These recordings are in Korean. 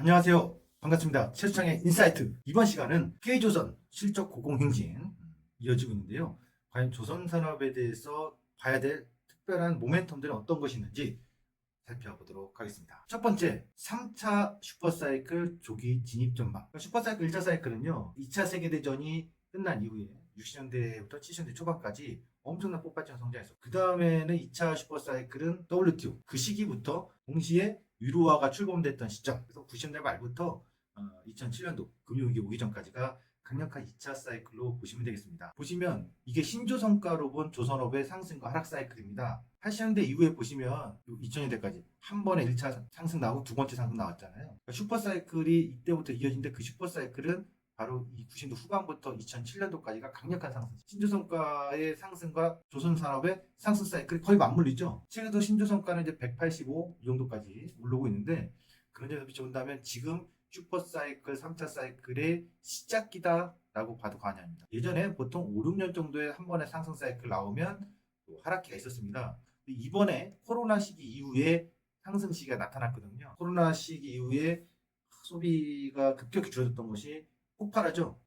안녕하세요. 반갑습니다. 최수창의 인사이트. 이번 시간은 K조선 실적 고공행진 이어지고 있는데요. 과연 조선산업에 대해서 봐야 될 특별한 모멘텀들은 어떤 것이 있는지 살펴보도록 하겠습니다. 첫 번째, 3차 슈퍼사이클 조기 진입 전망. 슈퍼사이클 1차 사이클은요, 2차 세계대전이 끝난 이후에 60년대부터 70년대 초반까지 엄청난 폭발적 성장했어. 그 다음에는 2차 슈퍼사이클은 WTO. 그 시기부터 동시에 유로화가 출범됐던 시점. 그래서 90년대 말부터 2007년도 금융위기 오기 전까지가 강력한 2차 사이클로 보시면 되겠습니다. 보시면 이게 신조성과로 본 조선업의 상승과 하락 사이클입니다. 80년대 이후에 보시면 2000년대까지 한 번에 1차 상승 나오고 두 번째 상승 나왔잖아요. 그러니까 슈퍼 사이클이 이때부터 이어진데 그 슈퍼 사이클은 바로 이 90년도 후반부터 2007년도까지가 강력한 상승. 신조성과의 상승과 조선산업의 상승 사이클이 거의 맞물리죠. 최근에도 신조성과는 이제 185 이 정도까지 오르고 있는데 그런 점에서 비춰본다면 지금 슈퍼사이클 3차 사이클의 시작기다라고 봐도 과언이 아닙니다. 예전에 보통 5, 6년 정도의 한 번의 상승 사이클 나오면 또 하락기가 있었습니다. 이번에 코로나 시기 이후에 상승 시기가 나타났거든요. 코로나 시기 이후에 소비가 급격히 줄어졌던 것이 폭발하죠.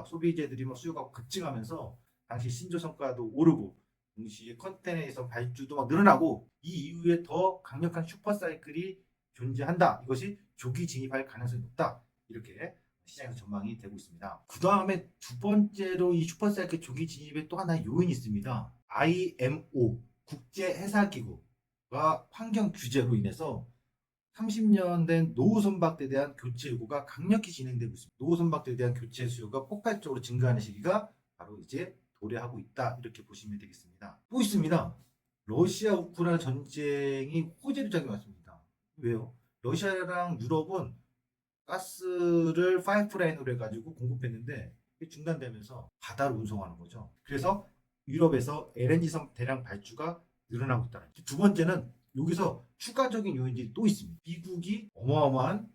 소비재들이 수요가 급증하면서 당시 신조성과도 오르고 동시에 컨테이너에서 발주도 막 늘어나고 이 이후에 더 강력한 슈퍼사이클이 존재한다. 이것이 조기 진입할 가능성이 높다. 이렇게 시장에서 전망이 되고 있습니다. 그 다음에 두 번째로 이 슈퍼사이클 조기 진입에 또 하나의 요인이 있습니다. IMO 국제해사기구가 환경 규제로 인해서 30년 된 노후 선박대에 대한 교체 요구가 강력히 진행되고 있습니다. 노후 선박대에 대한 교체 수요가 폭발적으로 증가하는 시기가 바로 이제 도래하고 있다. 이렇게 보시면 되겠습니다. 또 있습니다. 러시아 우크라이나 전쟁이 호재로 작용했습니다. 왜요? 러시아랑 유럽은 가스를 파이프라인으로 해가지고 공급했는데 중단되면서 바다로 운송하는 거죠. 그래서 유럽에서 LNG선 대량 발주가 늘어나고 있다는 거죠. 두 번째는 여기서 추가적인 요인들이 또 있습니다. 미국이 어마어마한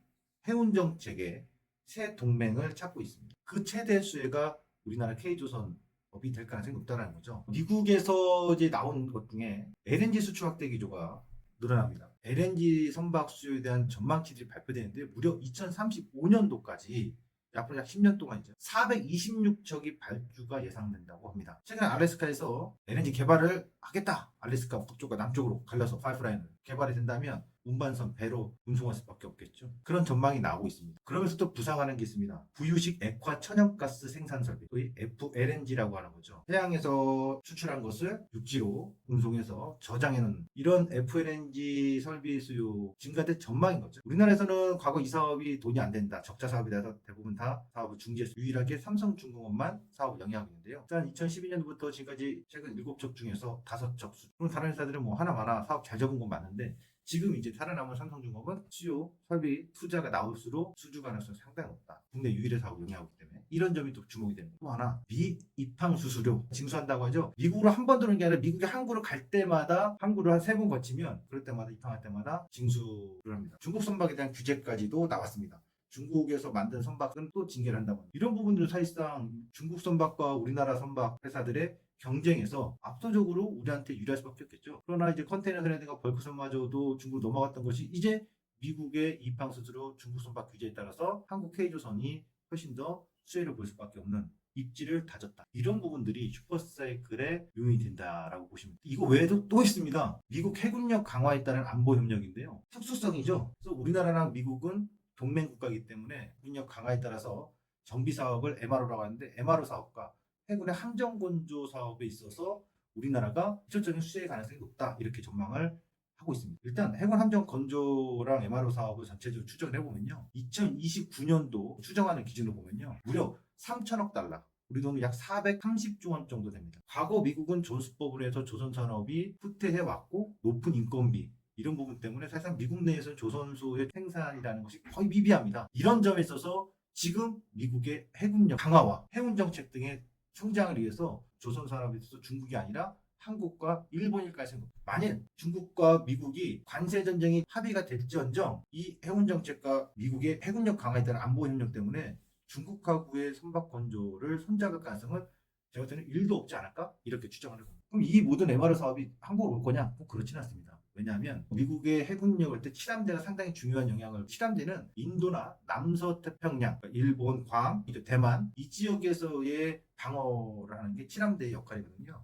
해운 정책에 새 동맹을 찾고 있습니다. 그 최대 수혜가 우리나라 K조선업이 될 가능성이 높다는 거죠. 미국에서 이제 나온 것 중에 LNG 수출 확대 기조가 늘어납니다. LNG 선박 수요에 대한 전망치들이 발표되는데 무려 2035년도까지 앞으로 약 10년 동안이죠. 426척이 발주가 예상된다고 합니다. 최근 알래스카에서 LNG 개발을 하겠다. 알래스카 북쪽과 남쪽으로 갈려서 파이프라인을 개발이 된다면 운반선 배로 운송할 수밖에 없겠죠. 그런 전망이 나오고 있습니다. 그러면서 또 부상하는 게 있습니다. 부유식 액화 천연가스 생산 설비, 소위 FLNG라고 하는 거죠. 해양에서 수출한 것을 육지로 운송해서 저장해놓는 이런 FLNG 설비 수요 증가될 전망인 거죠. 우리나라에서는 과거 이 사업이 돈이 안 된다. 적자 사업이 돼서 대부분 다 사업을 중지해서 유일하게 삼성중공업만 사업을 영위하고 있는데요. 일단 2012년부터 지금까지 최근 7척 중에서 5척 수주. 그럼 다른 회사들은 뭐 하나마나 사업 잘 잡은 건 맞는데 지금 이제 살아남은 삼성중공업은 수요, 설비, 투자가 나올수록 수주 가능성이 상당히 높다. 국내 유일의 사업을 영위하고 있기 때문에 이런 점이 또 주목이 됩니다. 또 하나, 미입항 수수료 징수한다고 하죠. 미국으로 한 번 들어오는 게 아니라 미국에 항구를 갈 때마다 항구를 한 3번 거치면 그럴 때마다 입항할 때마다 징수를 합니다. 중국 선박에 대한 규제까지도 나왔습니다. 중국에서 만든 선박은 또 징계를 한다고 합니다. 이런 부분들은 사실상 중국 선박과 우리나라 선박 회사들의 경쟁에서 압도적으로 우리한테 유리할 수밖에 없겠죠. 그러나 이제 컨테이너 선에다가 벌크 선마저도 중국 넘어갔던 것이 이제 미국의 입항 수수료 중국 선박 규제에 따라서 한국 K조선이 훨씬 더 수혜를 볼 수밖에 없는 입지를 다졌다. 이런 부분들이 슈퍼사이클의 요인이 된다라고 보시면 돼요. 이거 외에도 또 있습니다. 미국 해군력 강화에 따른 안보 협력인데요. 특수성이죠. 그래서 우리나라랑 미국은 동맹 국가이기 때문에 해군력 강화에 따라서 정비 사업을 MRO라고 하는데 MRO 사업과 해군의 함정 건조 사업에 있어서 우리나라가 직접적인 수혜 가능성이 높다 이렇게 전망을 하고 있습니다. 일단 해군 함정 건조랑 MRO 사업을 전체적으로 추정을 해보면요. 2029년도 추정하는 기준으로 보면요. 무려 3천억 달러. 우리 돈은 약 430조 원 정도 됩니다. 과거 미국은 존수법으로 해서 조선산업이 후퇴해왔고 높은 인건비 이런 부분 때문에 사실상 미국 내에서 조선소의 생산이라는 것이 거의 미비합니다. 이런 점에 있어서 지금 미국의 해군력 강화와 해운 정책 등의 성장을 위해서 조선산업에 있어서 중국이 아니라 한국과 일본일 가능성이 높다. 만일 중국과 미국이 관세전쟁이 합의가 될지언정 이 해운 정책과 미국의 해군력 강화에 따른 안보 협력 때문에 중국하고의 선박 건조를 손잡을 가능성은 제가 때는 1도 없지 않을까? 이렇게 추정을 해봅니다. 그럼 이 모든 MR 사업이 한국으로 올 거냐? 꼭 그렇지는 않습니다. 왜냐하면 미국의 해군력을 때 칠함대가 상당히 중요한 영향을, 칠함대는 인도나 남서태평양, 그러니까 일본, 괌, 대만 이 지역에서의 방어를 하는 게 칠함대의 역할이거든요.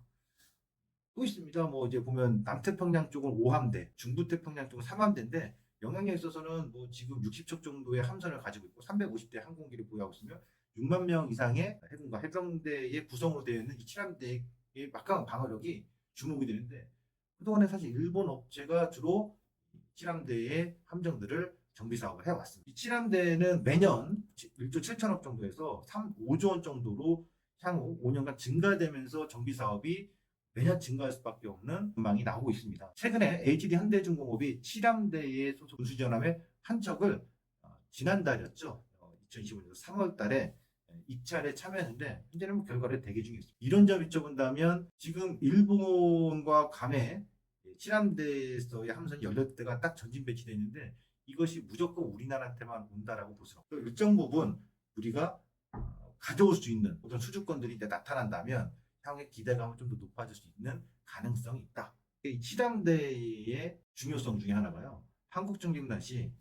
또 있습니다. 뭐 이제 보면 남태평양 쪽은 5함대, 중부태평양 쪽은 3함대인데 영향력에 있어서는 뭐 지금 60척 정도의 함선을 가지고 있고 350대 항공기를 보유하고 있으며 6만 명 이상의 해군과 해병대의 구성으로 되어 있는 이 칠함대의 막강한 방어력이 주목이 되는데 그동안에 사실 일본 업체가 주로 칠함대의 함정들을 정비 사업을 해왔습니다. 이 칠함대는 매년 1조 7천억 정도에서 5조 원 정도로 향후 5년간 증가되면서 정비 사업이 매년 증가할 수밖에 없는 전망이 나오고 있습니다. 최근에 HD 현대중공업이 칠함대의 소속 군수전함의 한 척을 지난달이었죠. 2025년 3월 달에 입찰에 참여했는데 현재는 뭐 결과를 대기 중에 있습니다. 이런 점이 본다면 지금 일본과 감해 칠함대에서의 함선이 18대가 딱 전진 배치되어 있는데 이것이 무조건 우리나라한테만 온다라고 볼 수는 없고 일정 부분 우리가 가져올 수 있는 어떤 수주권들이 이제 나타난다면 향후에 기대감은 좀 더 높아질 수 있는 가능성이 있다. 이 칠함대의 중요성 중에 하나가요. 한국정쟁 당시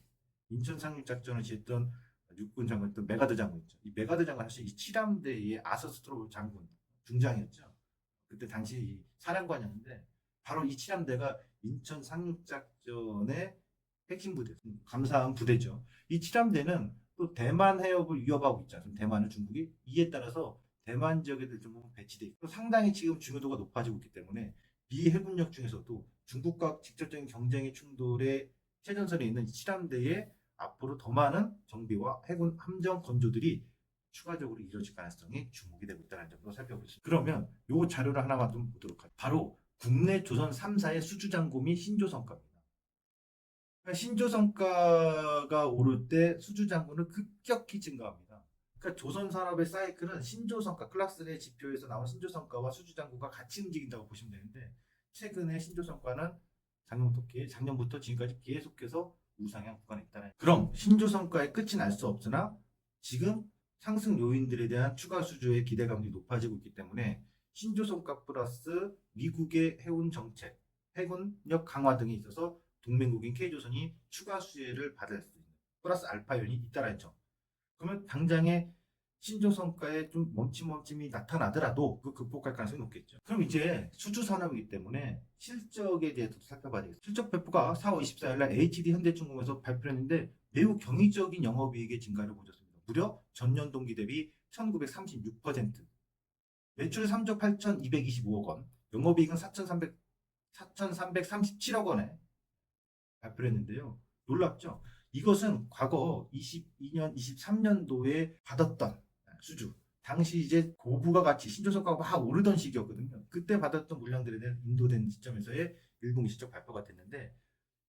인천 상륙작전을 지휘했던 육군 장군이었던 메가드 장군 있죠. 이 메가드 장군 사실 이 칠함대의 아서스트로 장군 중장이었죠. 그때 당시 이 사령관이었는데 바로 이 칠함대가 인천 상륙작전의 핵심 부대, 감사한 부대죠. 이 칠함대는 또 대만 해협을 위협하고 있지 않습니까? 대만은 중국이 이에 따라서 대만 지역에도 좀 배치돼 있고 상당히 지금 중요도가 높아지고 있기 때문에 미 해군력 중에서도 중국과 직접적인 경쟁의 충돌의 최전선에 있는 칠함대에 앞으로 더 많은 정비와 해군 함정 건조들이 추가적으로 이루어질 가능성이 주목이 되고 있다는 점도 살펴보겠습니다. 그러면 이 자료를 하나만 좀 보도록 하죠. 바로 국내 조선 3사의 수주잔고 및 신조성과입니다. 그러니까 신조성과가 오를 때 수주잔고는 급격히 증가합니다. 그러니까 조선산업의 사이클은 신조성과, 클락슨의 지표에서 나온 신조성과와 수주잔고가 같이 움직인다고 보시면 되는데 최근에 신조성과는 작년부터 지금까지 계속해서 우상향 구간에 있다는. 그럼 신조성과의 끝은 알 수 없으나 지금 상승 요인들에 대한 추가 수주의 기대감이 높아지고 있기 때문에 신조성과 플러스 미국의 해운 정책, 해군력 강화 등이 있어서 동맹국인 K조선이 추가 수혜를 받을 수 있는 플러스 알파 요인이 있다는 점. 그러면 당장에 신조성과에 좀 멈춤이 나타나더라도 그 극복할 가능성이 높겠죠. 그럼 이제 수주 산업이기 때문에 실적에 대해서도 살펴봐야 되겠습니다. 실적 발표가 4월 24일 날 HD 현대중공에서 발표했는데 매우 경이적인 영업이익의 증가를 보였습니다. 무려 전년 동기 대비 1936%, 매출 3조 8,225억 원, 영업이익은 4,337억 원에 발표를 했는데요. 놀랍죠? 이것은 과거 22년, 23년도에 받았던 수주. 당시 이제 고부가 같이 신조성과가 막 오르던 시기였거든요. 그때 받았던 물량들에 대한 인도된 시점에서의 1분기 실적 발표가 됐는데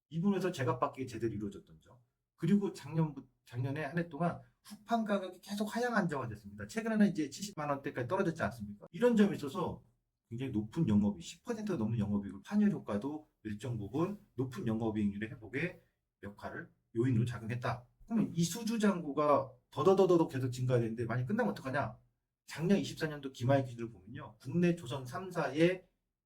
이 부분에서 제값받기 제대로 이루어졌던 점. 그리고 작년에 한 해 동안 후판 가격이 계속 하향 안정화됐습니다. 최근에는 이제 70만 원대까지 떨어졌지 않습니까? 이런 점에 있어서 굉장히 높은 영업이익, 10%가 넘는 영업이익을 환율 효과도 일정 부분 높은 영업이익률의 회복에 역할을 요인으로 작용했다. 그러면 이 수주 잔고가 더더더더 계속 증가되는데 많이 끝나면 어떡하냐? 작년 24년도 기말 기준을 보면요. 국내 조선 3사의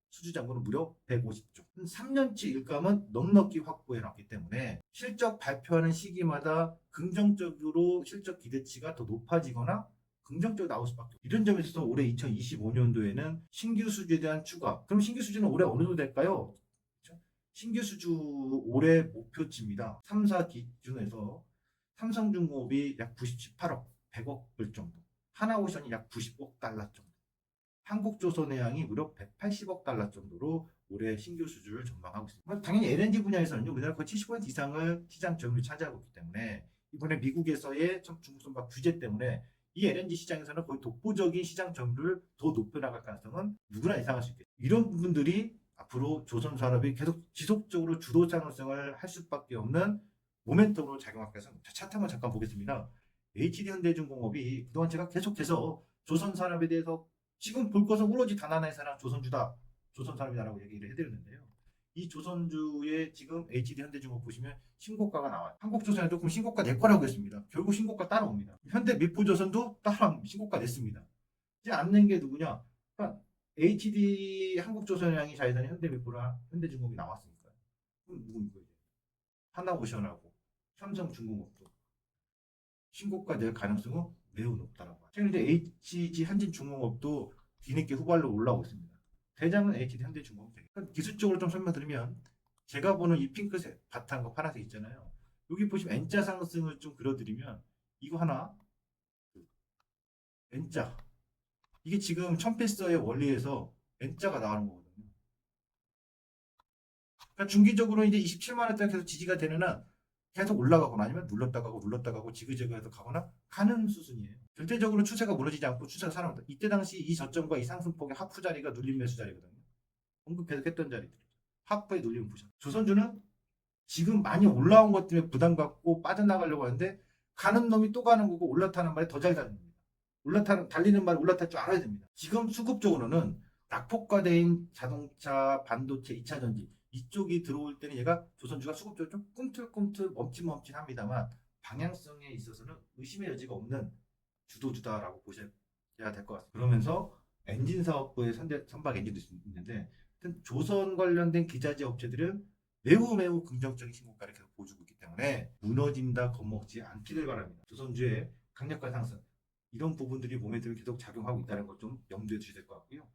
수주 잔고는 무려 150조. 3년치 일감은 넉넉히 확보해 놨기 때문에 실적 발표하는 시기마다 긍정적으로 실적 기대치가 더 높아지거나 긍정적으로 나올 수밖에 없어요. 이런 점에서 올해 2025년도에는 신규 수주에 대한 추가. 그럼 신규 수주는 올해 어느 정도 될까요? 신규 수주 올해 목표치입니다. 3사 기준에서 삼성중공업이 약 98억, 100억 불 정도. 하나오션이 약 90억 달러 정도. 한국조선해양이 무려 180억 달러 정도로 올해 신규 수주를 전망하고 있습니다. 당연히 LNG 분야에서는 우리나라 거의 70% 이상을 시장 점유율을 차지하고 있기 때문에 이번에 미국에서의 중국 선박 규제 때문에 이 LNG 시장에서는 거의 독보적인 시장 점유율을 더 높여나갈 가능성은 누구나 예상할 수 있겠죠. 이런 부분들이 앞으로 조선 산업이 계속 지속적으로 주도 장성을 할 수밖에 없는 모멘텀으로 작용할 가능성. 차트 한번 잠깐 보겠습니다. HD 현대중공업이 그동안 제가 계속해서 조선 산업에 대해서 지금 볼 것은 오로지 단 하나의 사람 조선주다. 조선산업이다라고 얘기를 해드렸는데요. 이 조선주의 지금 HD 현대중공업 보시면 신고가가 나와요. 한국조선에 조금 신고가 낼 거라고 했습니다. 결국 신고가 따라옵니다. 현대 미포조선도 따라 신고가 냈습니다. 이제 안 낸 게 누구냐? 그러니까 HD 한국조선해양이 자회사인 현대미포랑 현대중공업이 나왔으니까요. 그럼 누구 믿어야 돼? 하나오션하고 삼성중공업도 신고가 될 가능성은 매우 높다라고 하죠. 최근 이제 HG 한진중공업도 뒤늦게 후발로 올라오고 있습니다. 대장은 HG 한진중공업. 기술적으로 좀 설명드리면 제가 보는 이 핑크색 바탕과 파란색 있잖아요. 여기 보시면 N자 상승을 좀 그려드리면 이거 하나 N자 이게 지금 천페서의 원리에서 N자가 나오는 거거든요. 그러니까 중기적으로 이제 27만 원대 계속 지지가 되는 한 계속 올라가거나 아니면 눌렀다 가고 지그재그해서 가거나 가는 수순이에요. 절대적으로 추세가 무너지지 않고 추세가 살아난다. 이때 당시 이 저점과 이 상승폭의 하프 자리가 눌림 매수 자리거든요. 언급 계속했던 자리들. 하프에 눌리면 부셔. 조선주는 지금 많이 올라온 것 때문에 부담 갖고 빠져나가려고 하는데 가는 놈이 또 가는 거고 올라타는 말이 더 잘 달립니다. 달리는 말 올라탈 줄 알아야 됩니다. 지금 수급적으로는 낙폭과대인 자동차, 반도체, 2차 전지 이쪽이 들어올 때는 얘가 조선주가 수급적으로 좀 꿈틀꿈틀 멈칫멈칫합니다만 방향성에 있어서는 의심의 여지가 없는 주도주다라고 보셔야 될 것 같습니다. 그러면서 엔진 사업부의 선박 엔진도 있는데 조선 관련된 기자재 업체들은 매우 긍정적인 신고가를 계속 보여주고 있기 때문에 무너진다 겁먹지 않기를 바랍니다. 조선주의 강력한 상승 이런 부분들이 몸에 계속 작용하고 있다는 걸 좀 염두에 두셔야 될 것 같고요.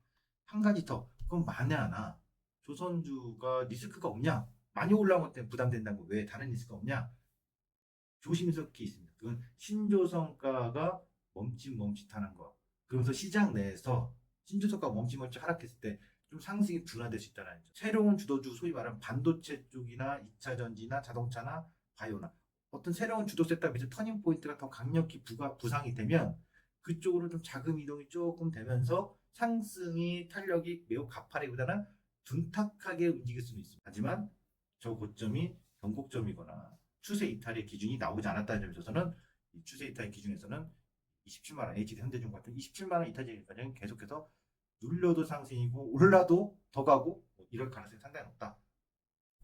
한 가지 더 그건 만에 하나 조선주가 리스크가 없냐? 많이 올라온 것 때문에 부담된다는 거 왜 다른 리스크가 없냐? 조심스럽게 있습니다. 그건 신조성가가 멈칫멈칫하는 거. 그러면서 시장 내에서 신조성가가 멈칫멈칫 하락했을 때 좀 상승이 둔화될 수 있다는 점. 새로운 주도주 소위 말하는 반도체 쪽이나 2차 전지나 자동차나 바이오나 어떤 새로운 주도 셋업에서 터닝 포인트가 더 강력히 부상이 되면 그쪽으로 좀 자금 이동이 조금 되면서 상승이 탄력이 매우 가파르기보다는 둔탁하게 움직일 수는 있습니다. 하지만 저 고점이 변곡점이거나 추세 이탈의 기준이 나오지 않았다는 점에서는 이 추세 이탈의 기준에서는 27만 원, HD 현대중 같은 27만 원 이탈제까지는 계속해서 눌려도 상승이고 올라도 더 가고 이럴 가능성이 상당히 높다.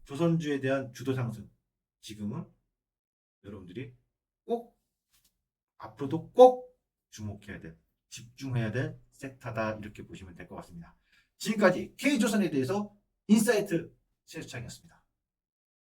조선주에 대한 주도 상승 지금은 여러분들이 꼭 앞으로도 꼭 주목해야 될 집중해야 될 섹터다 이렇게 보시면 될 것 같습니다. 지금까지 K조선에 대해서 인사이트 최수창이었습니다.